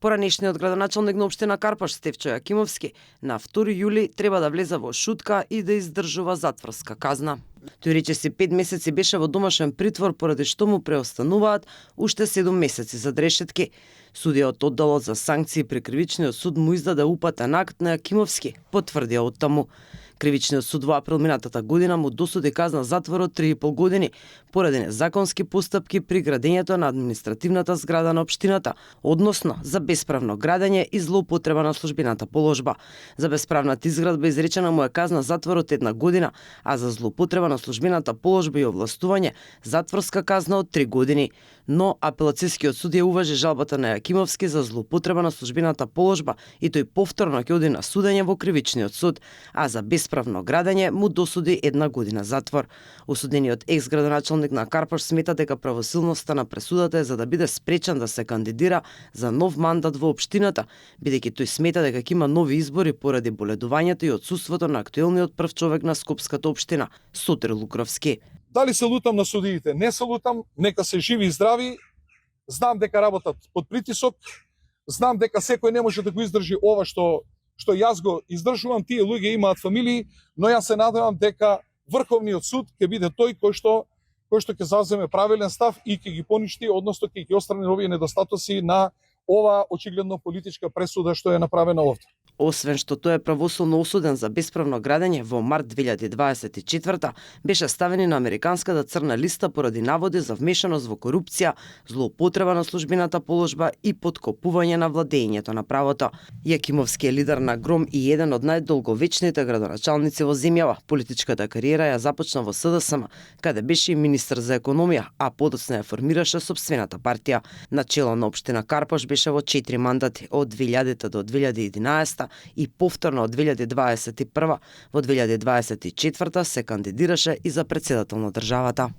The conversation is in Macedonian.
Поранешниот градоначалник на општина Карпаш Стефчо Јакимовски на 2 јули треба да влезе во шутка и да издржува затворска казна. Тој рече си 5 месеци беше во домашен притвор поради што му преостануваат уште 7 месеци за решетки. Судиот одделот за санкции при кривичниот суд му издаде упатен акт на Јакимовски, потврдија оттаму. Кривичниот суд во април минатата година му досуди казна затвор од 3,5 години поради незаконски постапки при градењето на административната зграда на општината, односно за бесправно градење и злоупотреба на службената положба. За бесправната изградба изречена му е казна затвор од 1 година, а за злоупотреба на службената положба и овластување затворска казна од 3 години. Но апелацискиот суд ја уважи жалбата на Јакимовски за злоупотреба на службената положба и тој повторно ќе оди на судење во кривичниот суд, а за бесправно градење му досуди 1 година затвор. Осудениот екс-градоначалник на Карпаш смета дека правосилноста на пресудата е за да биде спречен да се кандидира за нов мандат во општината, бидејќи тој смета дека ќе има нови избори поради боледувањето и отсуството на актуелниот прв човек на Скопската општина, Сотир Лукровски. Дали се лутам на судиите? Не се лутам, нека се живи и здрави. Знам дека работат под притисок, знам дека секој не може да го издржи ова што јас го издржувам, тие луѓе имаат фамилии, но јас се надевам дека Врховниот суд ќе биде тој кој што ќе заземе правилен став и ќе ги поништи, односно ќе ги отстрани овие недостатоци на ова очигледно политичка пресуда што е направена овде. Освен што тој е правосудно осуден за бесправно градење, во март 2024 беше ставен на американската црна листа поради наводи за вмешаност во корупција, злоупотреба на службената положба и поткопување на владењето на правото. Јакимовски е лидер на ГРОМ и еден од најдолговечните градоначалници во земјава. Политичката кариера ја започна во СДСМ, каде беше и министер за економија, а подоцна ја формираше сопствената партија. Начело на општина Карпаш беше во 4 мандати од 2000 до 2011 и повторно од 2021 во 2024 се кандидираше и за претседател на државата.